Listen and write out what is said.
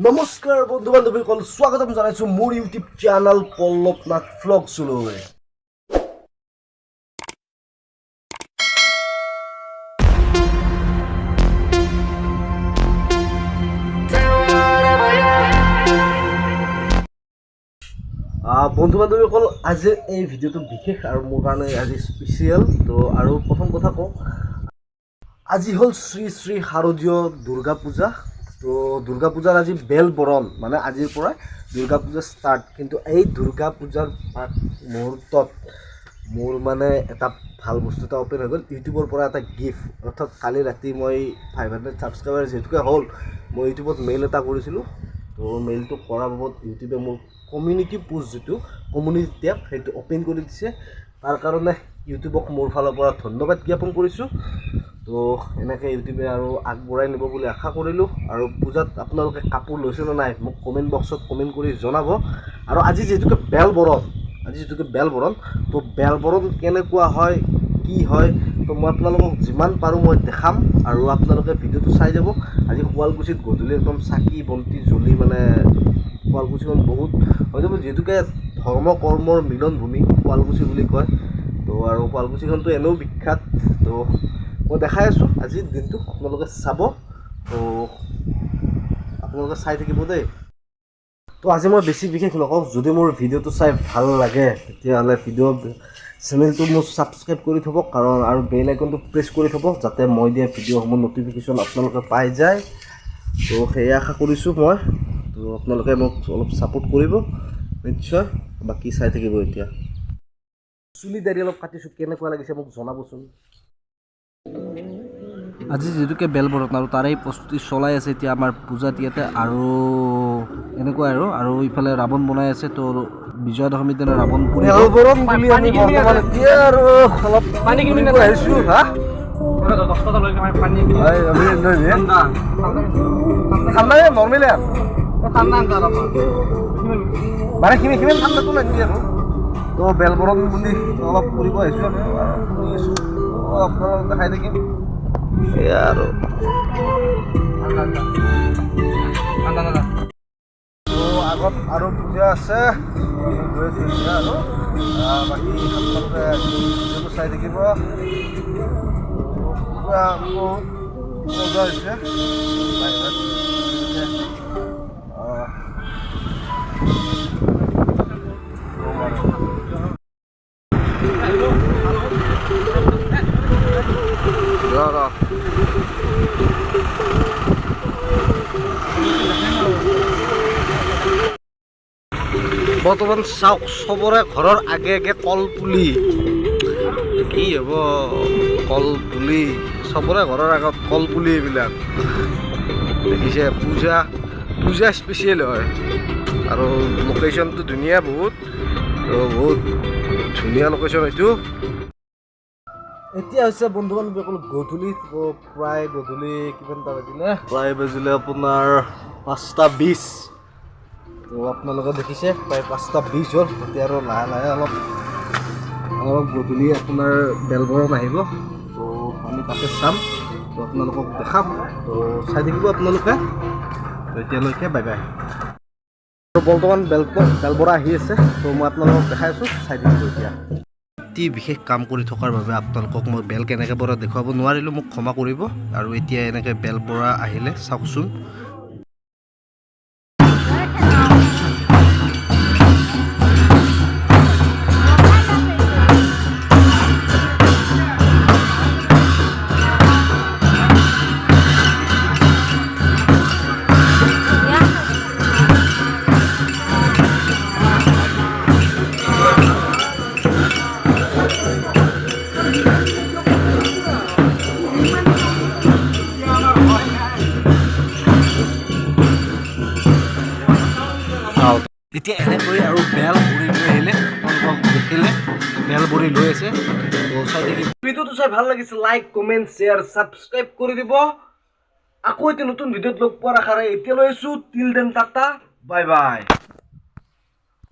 নমস্কাৰ বন্ধু বান্ধৱীসকল, স্বাগতম জনাইছো মোৰ ইউটিউব চেনেল পল্লৱনাথ ভ্লগছলৈ। বন্ধু বান্ধৱীসকল, আজিৰ এই ভিডিঅ'টো বিশেষ আৰু মোৰ কাৰণে আজি স্পেচিয়েল। তো আৰু প্ৰথম কথা কওঁ, আজি হ'ল শ্ৰী শ্ৰী শাৰদীয় দুৰ্গা পূজা। তো দুৰ্গা পূজাৰ আজি বেল বৰণ, মানে আজিৰ পৰা দুৰ্গা পূজা ষ্টাৰ্ট। কিন্তু এই দুৰ্গা পূজাৰ মুহূৰ্তত মোৰ মানে এটা ভাল বস্তু এটা অ'পেন হৈ গ'ল ইউটিউবৰ পৰা, এটা গিফ্ট। অৰ্থাৎ কালি ৰাতি মই 500 ছাবস্ক্ৰাইবাৰ যিহেতুকে হ'ল, মই ইউটিউবত মেইল এটা কৰিছিলোঁ। তো মেইলটো কৰাৰ বাবদ ইউটিউবে মোৰ কমিউনিটি পোষ্ট, যিটো কমিউনিটি টেব, সেইটো অ'পেন কৰি দিছে। তাৰ কাৰণে ইউটিউবক মোৰ ফালৰ পৰা ধন্যবাদ জ্ঞাপন কৰিছোঁ। তো এনেকৈ ইউটিউবে আৰু আগবঢ়াই নিব বুলি আশা কৰিলোঁ। আৰু পূজাত আপোনালোকে কাপোৰ লৈছে নে নাই মোক কমেণ্ট বক্সত কমেণ্ট কৰি জনাব। আৰু আজি যিহেতুকে বেল বৰণ, তো বেল বৰণ কেনেকুৱা হয়, কি হয়, তো মই আপোনালোকক যিমান পাৰোঁ মই দেখাম। আৰু আপোনালোকে ভিডিঅ'টো চাই যাব। আজি শুৱালকুছিত গধূলি একদম চাকি বন্তি জ্বলি, মানে শুৱালকুছিখন বহুত হৈ যাব, যিহেতুকে ধৰ্ম কৰ্মৰ মিলন ভূমি শুৱালকুছি বুলি কয়। তো আৰু শুৱালকুছিখনতো এনেও বিখ্যাত। তো মই দেখাই আছোঁ আজিৰ দিনটো, আপোনালোকে চাব। তো আপোনালোকে চাই থাকিব দেই। তো আজি মই বেছি বিশেষ নকওঁ, যদি মোৰ ভিডিঅ'টো চাই ভাল লাগে তেতিয়াহ'লে চেনেলটো মোৰ ছাবস্ক্ৰাইব কৰি থ'ব, কাৰণ আৰু বেল আইকনটো প্ৰেছ কৰি থ'ব, যাতে মই দিয়া ভিডিঅ'সমূহ ন'টিফিকেশ্যন আপোনালোকে পাই যায়। তো সেয়া আশা কৰিছোঁ মই। তো আপোনালোকে মোক অলপ ছাপোৰ্ট কৰিব নিশ্চয়। বাকী চাই থাকিব। এতিয়া চুলি দাড়ি অলপ কাটিছোঁ, কেনেকুৱা লাগিছে মোক জনাবচোন। আজি যিহেতুকে বেল বৰণ, আৰু তাৰেই প্ৰস্তুতি চলাই আছে এতিয়া আমাৰ পূজাত ইয়াতে। আৰু এনেকুৱাই আৰু ইফালে ৰাৱণ বনাই আছে। তো বিজয়া দশমীৰ দিনা ৰাৱণ পুৰি আহিছোঁ। মানে সিমান ঠাণ্ডাটো লাগি আৰু। তো বেল বৰণ বুলি অলপ ফুৰিব আহিছোঁ আমি, ফুৰি আছোঁ। আপোনালোকক দেখাই থাকিম এয়া আৰু। তো আগত আৰু পূজা আছে, গৈ আছোঁ এতিয়া। আৰু বাকী আপোনালোকে ভিডিঅ'টো চাই থাকিব। পূজা বহুত মজা হৈছে। বৰ্তমান চাওক, চবৰে ঘৰৰ আগে আগে কলপুলি। কি হ'ব, কলপুলি চবৰে ঘৰৰ আগত কলপুলি। এইবিলাক দেখিছে, পূজা স্পেচিয়েল হয়। আৰু লোকেশ্যনটো ধুনীয়া বহুত, বহুত ধুনীয়া লোকেশ্যন এইটো। এতিয়া হৈছে বন্ধু বান্ধৱীসকল গধূলি, প্ৰায় গধূলি কিমানটা বাজিলে, প্ৰায় বাজিলে আপোনাৰ 5:20। তো আপোনালোকে দেখিছে প্ৰায় 5:20 হ'ল। এতিয়া আৰু লাহে লাহে অলপ গধূলি আপোনাৰ বেল বৰণ আহিব। তো আমি তাতে চাম, তো আপোনালোকক দেখাম। তো চাই থাকিব আপোনালোকে। এতিয়ালৈকে বাই বাই। বৰ্তমান বেল বৰা আহি আছে। তো মই আপোনালোকক দেখাই আছোঁ, চাই থাকিব। এতিয়া অতি বিশেষ কাম কৰি থকাৰ বাবে আপোনালোকক মই বেল কেনেকৈ বৰা দেখুৱাব নোৱাৰিলোঁ, মোক ক্ষমা কৰিব। আৰু এতিয়া এনেকৈ বেল বৰা আহিলে চাওকচোন। এতিয়া এনেকৈ আৰু বেল বৰি লৈ আহিলে, আপোনালোকক দেখিলে বেল বৰি লৈ আছে। তো চাই থাকিব। ভিডিঅ'টো চাই ভাল লাগিছে, লাইক কমেণ্ট শ্বেয়াৰ ছাবস্ক্ৰাইব কৰি দিব। আকৌ এতিয়া নতুন ভিডিঅ'ত লগ পোৱাৰ আশাৰে এতিয়া লৈ আছোঁ। Till then Tata, bye bye.